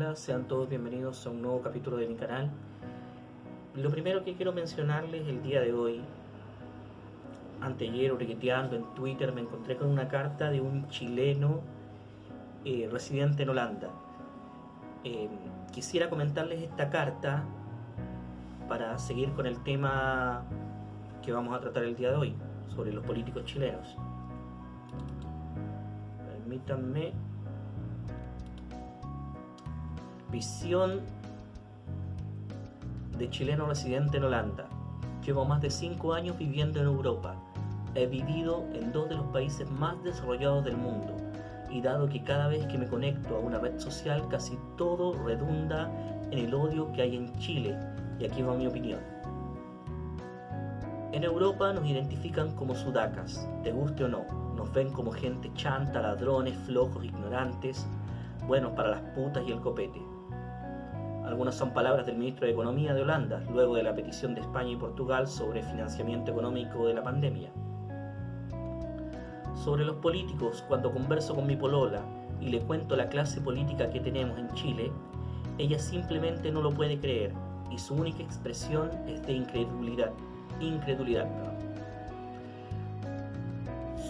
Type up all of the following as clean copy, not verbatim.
Hola, sean todos bienvenidos a un nuevo capítulo de mi canal. Lo primero que quiero mencionarles el día de hoy, anteayer, retuiteando en Twitter, me encontré con una carta de un chileno residente en Holanda. Quisiera comentarles esta carta para seguir con el tema que vamos a tratar el día de hoy, sobre los políticos chilenos. Permítanme. Visión de chileno residente en Holanda. Llevo más de 5 años viviendo en Europa. He vivido en 2 de los países más desarrollados del mundo, y dado que cada vez que me conecto a una red social casi todo redunda en el odio que hay en Chile, y aquí va mi opinión. En Europa nos identifican como sudacas, te guste o no. Nos ven como gente chanta, ladrones, flojos, ignorantes, buenos para las putas y el copete. Algunas son palabras del ministro de Economía de Holanda, luego de la petición de España y Portugal sobre financiamiento económico de la pandemia. Sobre los políticos, cuando converso con mi polola y le cuento la clase política que tenemos en Chile, ella simplemente no lo puede creer, y su única expresión es de incredulidad.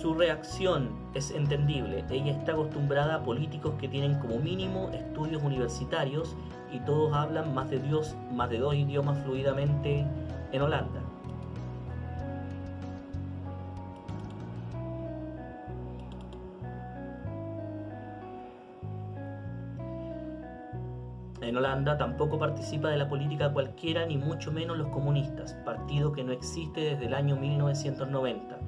Su reacción es entendible. Ella está acostumbrada a políticos que tienen como mínimo estudios universitarios y todos hablan más de 2 idiomas fluidamente en Holanda. En Holanda tampoco participa de la política cualquiera, ni mucho menos los comunistas, partido que no existe desde el año 1990.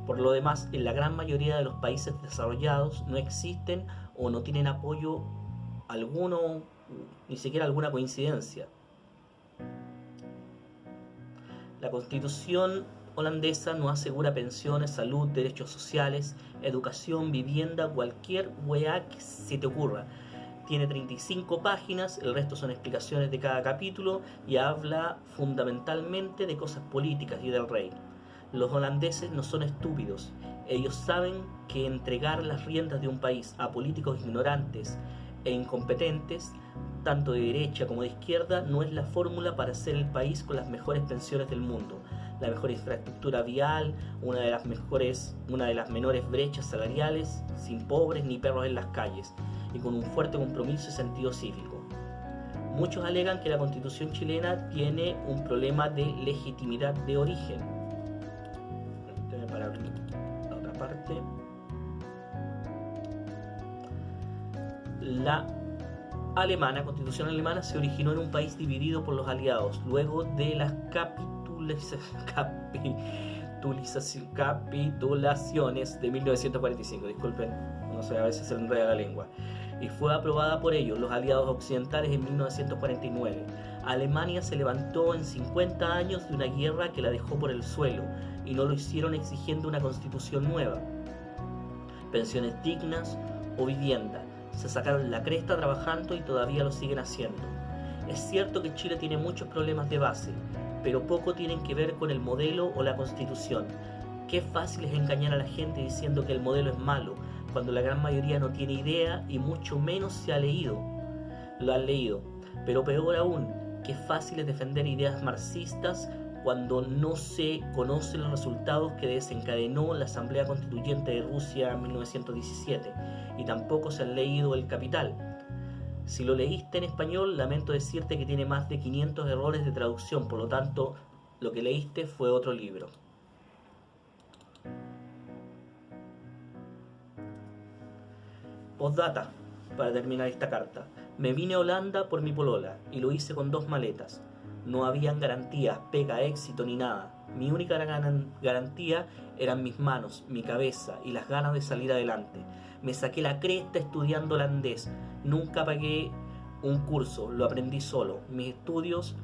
Por lo demás, en la gran mayoría de los países desarrollados no existen o no tienen apoyo alguno, ni siquiera alguna coincidencia. La Constitución holandesa no asegura pensiones, salud, derechos sociales, educación, vivienda, cualquier weá que se te ocurra. Tiene 35 páginas, el resto son explicaciones de cada capítulo y habla fundamentalmente de cosas políticas y del rey. Los holandeses no son estúpidos. Ellos saben que entregar las riendas de un país a políticos ignorantes e incompetentes, tanto de derecha como de izquierda, no es la fórmula para hacer el país con las mejores pensiones del mundo, la mejor infraestructura vial, una de las menores brechas salariales, sin pobres ni perros en las calles, y con un fuerte compromiso y sentido cívico. Muchos alegan que la Constitución chilena tiene un problema de legitimidad de origen. Para abrir la otra parte. La Constitución alemana se originó en un país dividido por los aliados, luego de las capitulaciones de 1945. Disculpen, no sé, a veces se enreda la lengua. Y fue aprobada por ellos, los aliados occidentales, en 1949. Alemania se levantó en 50 años de una guerra que la dejó por el suelo, y no lo hicieron exigiendo una constitución nueva, pensiones dignas o vivienda. Se sacaron la cresta trabajando y todavía lo siguen haciendo. Es cierto que Chile tiene muchos problemas de base, pero poco tienen que ver con el modelo o la constitución. Qué fácil es engañar a la gente diciendo que el modelo es malo, cuando la gran mayoría no tiene idea y mucho menos lo han leído. Pero peor aún, qué fácil es defender ideas marxistas cuando no se conocen los resultados que desencadenó la Asamblea Constituyente de Rusia en 1917, y tampoco se han leído El Capital. Si lo leíste en español, lamento decirte que tiene más de 500 errores de traducción, por lo tanto, lo que leíste fue otro libro. Postdata, para terminar esta carta. Me vine a Holanda por mi polola y lo hice con 2 maletas. No habían garantías, pega, éxito ni nada. Mi única garantía eran mis manos, mi cabeza y las ganas de salir adelante. Me saqué la cresta estudiando holandés. Nunca pagué un curso, lo aprendí solo. Mis estudios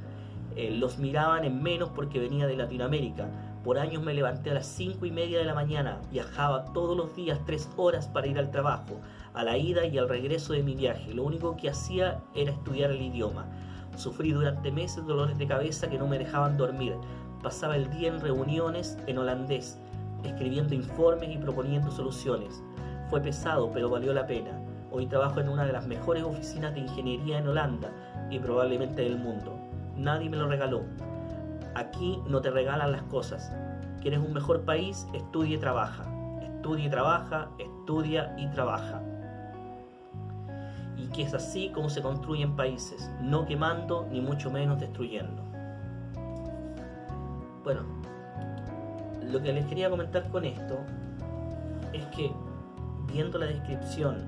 los miraban en menos porque venía de Latinoamérica. Por años me levanté a las 5:30 de la mañana, viajaba todos los días 3 horas para ir al trabajo, a la ida y al regreso de mi viaje. Lo único que hacía era estudiar el idioma. Sufrí durante meses dolores de cabeza que no me dejaban dormir. Pasaba el día en reuniones en holandés, escribiendo informes y proponiendo soluciones. Fue pesado, pero valió la pena. Hoy trabajo en una de las mejores oficinas de ingeniería en Holanda y probablemente del mundo. Nadie me lo regaló. Aquí no te regalan las cosas. ¿Quieres un mejor país? Estudia y trabaja. Estudia y trabaja, estudia y trabaja. Y que es así como se construyen países, no quemando ni mucho menos destruyendo. Bueno, lo que les quería comentar con esto es que, viendo la descripción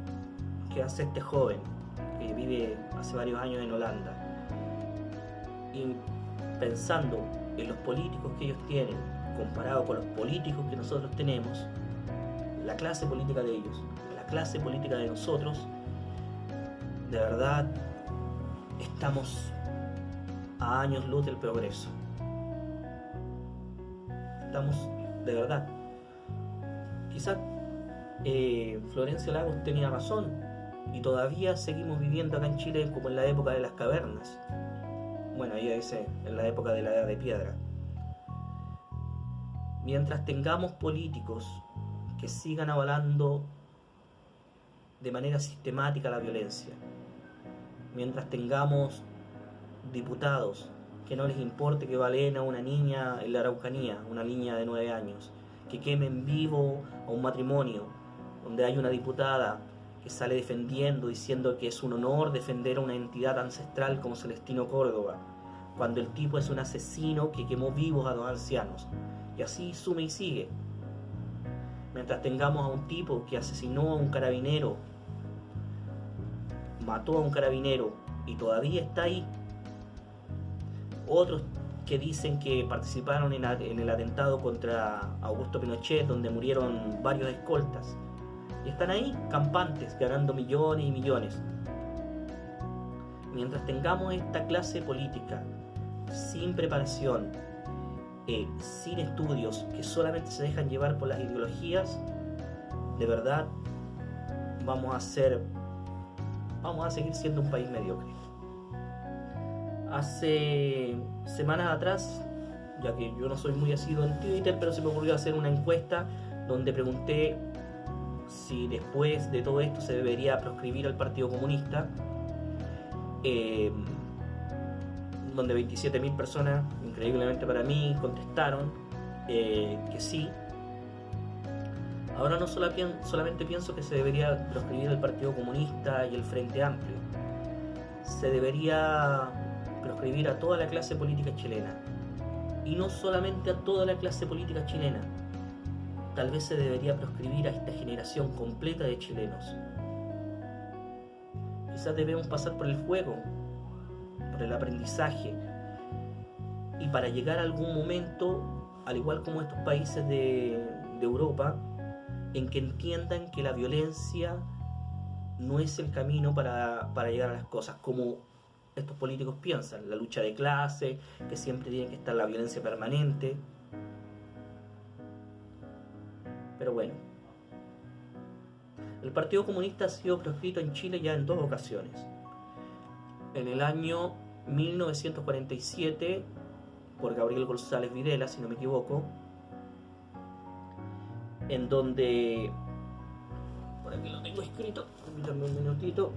que hace este joven que vive hace varios años en Holanda y pensando en los políticos que ellos tienen comparado con los políticos que nosotros tenemos, la clase política de ellos, la clase política de nosotros, de verdad estamos a años luz del progreso. Estamos, de verdad. Quizás Florencio Lagos tenía razón y todavía seguimos viviendo acá en Chile como en la época de las cavernas. Bueno, ella dice en la época de la Edad de Piedra. Mientras tengamos políticos que sigan avalando de manera sistemática la violencia, mientras tengamos diputados que no les importe que baleen a una niña en la Araucanía, una niña de 9 años, que quemen vivo a un matrimonio, donde hay una diputada que sale defendiendo, diciendo que es un honor defender a una entidad ancestral como Celestino Córdoba, cuando el tipo es un asesino que quemó vivos a 2 ancianos. Y así sume y sigue. Mientras tengamos a un tipo que asesinó a un carabinero, mató a un carabinero y todavía está ahí. Otros que dicen que participaron en el atentado contra Augusto Pinochet, donde murieron varios escoltas. Y están ahí, campantes, ganando millones y millones. Mientras tengamos esta clase política, sin preparación, sin estudios, que solamente se dejan llevar por las ideologías, de verdad vamos a seguir siendo un país mediocre. Hace semanas atrás, ya que yo no soy muy asiduo en Twitter, pero se me ocurrió hacer una encuesta donde pregunté si después de todo esto se debería proscribir al Partido Comunista, donde 27.000 personas, increíblemente para mí, contestaron que sí. Ahora no solamente pienso que se debería proscribir el Partido Comunista y el Frente Amplio, se debería proscribir a toda la clase política chilena. Y no solamente a toda la clase política chilena, tal vez se debería proscribir a esta generación completa de chilenos. Quizás debemos pasar por el fuego, por el aprendizaje, y para llegar a algún momento, al igual como estos países de Europa, en que entiendan que la violencia no es el camino para llegar a las cosas, como estos políticos piensan, la lucha de clase, que siempre tiene que estar la violencia permanente. Pero bueno, el Partido Comunista ha sido proscrito en Chile ya en 2 ocasiones. En el año 1947 por Gabriel González Videla, si no me equivoco, en donde, por aquí lo tengo escrito, permítanme un minutito,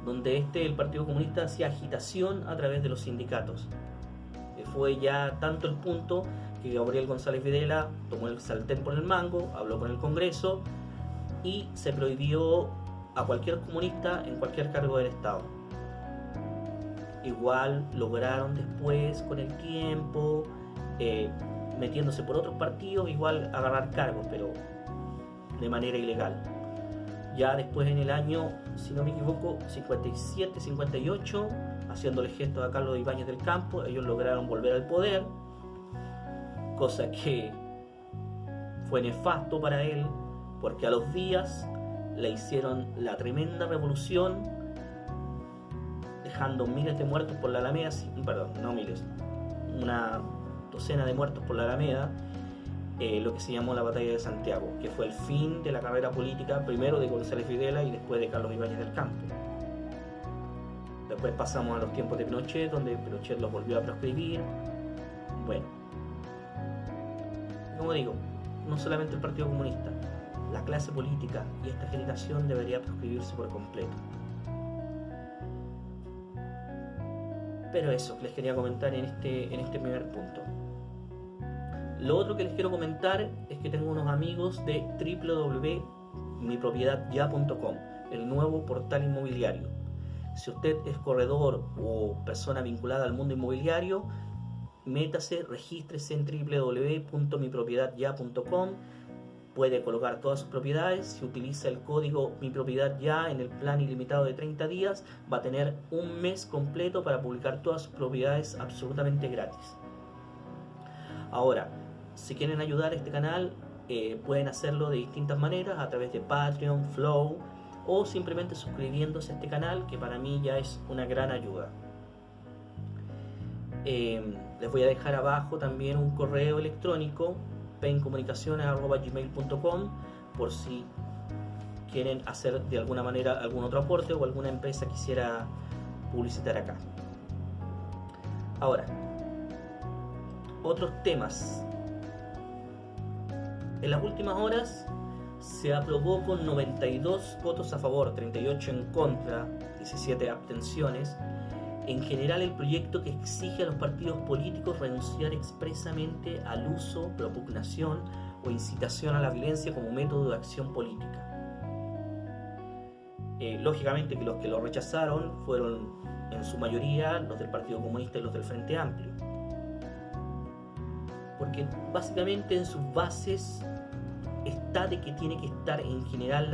donde el Partido Comunista hacía agitación a través de los sindicatos. Fue ya tanto el punto que Gabriel González Videla tomó el sartén por el mango, habló con el Congreso y se prohibió a cualquier comunista en cualquier cargo del Estado. Igual lograron después, con el tiempo, metiéndose por otros partidos, igual agarrar cargos, pero de manera ilegal. Ya después, en el año, si no me equivoco, 57, 58, haciéndole gestos a Carlos Ibáñez del Campo, ellos lograron volver al poder, cosa que fue nefasto para él, porque a los días le hicieron la tremenda revolución, dejando miles de muertos por la Alameda, perdón, no miles, una docena de muertos por la Alameda, lo que se llamó la Batalla de Santiago, que fue el fin de la carrera política, primero de González Videla y después de Carlos Ibáñez del Campo. Después pasamos a los tiempos de Pinochet, donde Pinochet los volvió a proscribir. Bueno, como digo, no solamente el Partido Comunista, la clase política y esta generación debería proscribirse por completo. Pero eso les quería comentar en este primer punto. Lo otro que les quiero comentar es que tengo unos amigos de www.mipropiedadya.com, el nuevo portal inmobiliario. Si usted es corredor o persona vinculada al mundo inmobiliario, métase, regístrese en www.mipropiedadya.com. Puede colocar todas sus propiedades. Si utiliza el código MiPropiedadYa en el plan ilimitado de 30 días, va a tener un mes completo para publicar todas sus propiedades absolutamente gratis. Ahora, si quieren ayudar a este canal, pueden hacerlo de distintas maneras, a través de Patreon, Flow, o simplemente suscribiéndose a este canal, que para mí ya es una gran ayuda. Les voy a dejar abajo también un correo electrónico, pencomunicaciones@gmail.com, por si quieren hacer de alguna manera algún otro aporte o alguna empresa quisiera publicitar acá. Ahora, otros temas. En las últimas horas se aprobó con 92 votos a favor, 38 en contra, 17 abstenciones, en general el proyecto que exige a los partidos políticos renunciar expresamente al uso, propugnación o incitación a la violencia como método de acción política. Lógicamente que los que lo rechazaron fueron en su mayoría los del Partido Comunista y los del Frente Amplio, porque básicamente en sus bases está de que tiene que estar en general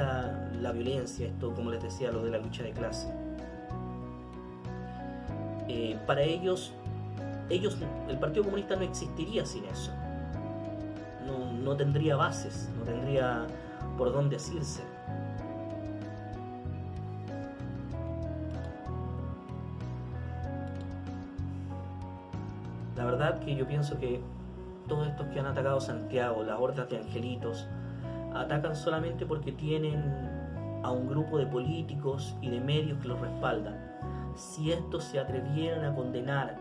la violencia, esto como les decía, lo de la lucha de clase. Para ellos, el Partido Comunista no existiría sin eso. No tendría bases, no tendría por dónde asirse. La verdad que yo pienso que todos estos que han atacado Santiago, las hordas de angelitos, atacan solamente porque tienen a un grupo de políticos y de medios que los respaldan. Si estos se atrevieran a condenar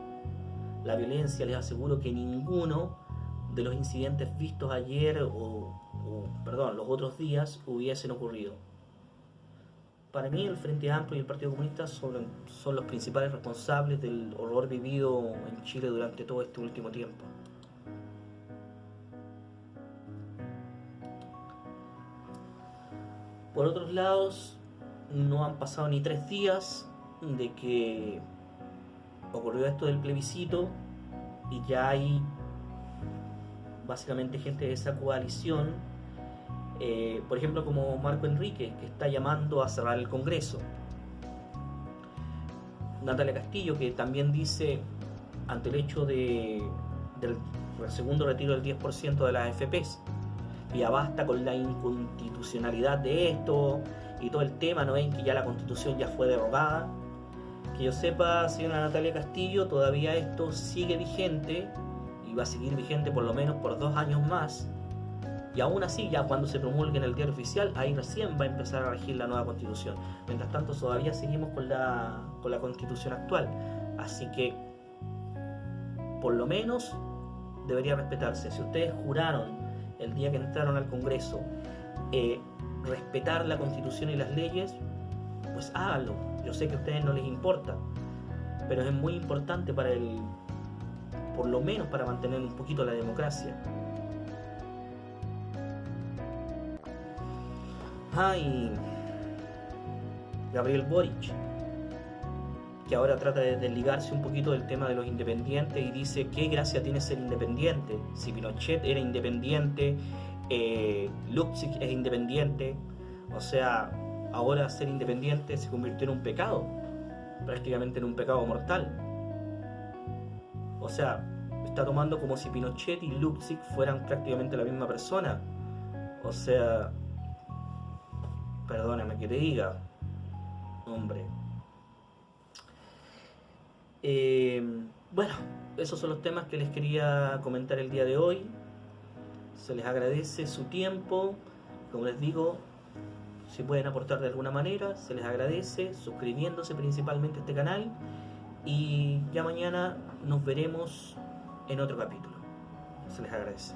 la violencia, les aseguro que ninguno de los incidentes vistos ayer los otros días hubiesen ocurrido. Para mí el Frente Amplio y el Partido Comunista son los principales responsables del horror vivido en Chile durante todo este último tiempo. Por otros lados, no han pasado ni 3 días de que ocurrió esto del plebiscito y ya hay básicamente gente de esa coalición, por ejemplo como Marco Enrique, que está llamando a cerrar el Congreso. Natalia Castillo, que también dice, ante el hecho del segundo retiro del 10% de las AFPs, y ya basta con la inconstitucionalidad de esto y todo el tema, ¿no ven que ya la Constitución ya fue derogada? Que yo sepa, señora Natalia Castillo, todavía esto sigue vigente y va a seguir vigente por lo menos por 2 años más, y aún así ya cuando se promulgue en el diario oficial, ahí recién va a empezar a regir la nueva Constitución. Mientras tanto todavía seguimos con la Constitución actual, así que por lo menos debería respetarse. Si ustedes juraron el día que entraron al Congreso respetar la Constitución y las leyes, pues háganlo. Yo sé que a ustedes no les importa, pero es muy importante por lo menos para mantener un poquito la democracia. Y Gabriel Boric, que ahora trata de desligarse un poquito del tema de los independientes y dice, ¿qué gracia tiene ser independiente? Si Pinochet era independiente, Lukšić es independiente, o sea, ahora ser independiente se convirtió en un pecado, prácticamente en un pecado mortal. O sea, está tomando como si Pinochet y Lukšić fueran prácticamente la misma persona. O sea, perdóname que te diga, hombre. Bueno, esos son los temas que les quería comentar el día de hoy. Se les agradece su tiempo. Como les digo, si pueden aportar de alguna manera, se les agradece, suscribiéndose principalmente a este canal. Y ya mañana nos veremos en otro capítulo. Se les agradece.